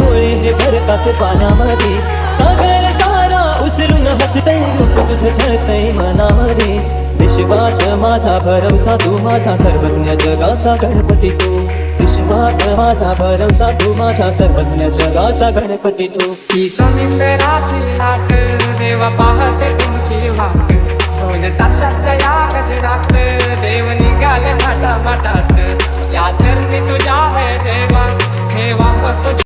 डोळे हे भरतात पाण्यामध्ये, सागर सारा उसळून हसतय रूप तुझं छळतय मनामध्ये. विश्वास माझा भरवसा तू माझा सर्वज्ञ जगाचा गणपती तू, विश्वास माझा भरवसा तू माझा सर्वज्ञ जगाचा गणपती तू. ही समुद्राची लाट देवा पाहते तुमची वाट, दोन ताशाच्या या गजरात देव निघाले माटा माटात. या चरणी तुझ्या देवा ठेवा तो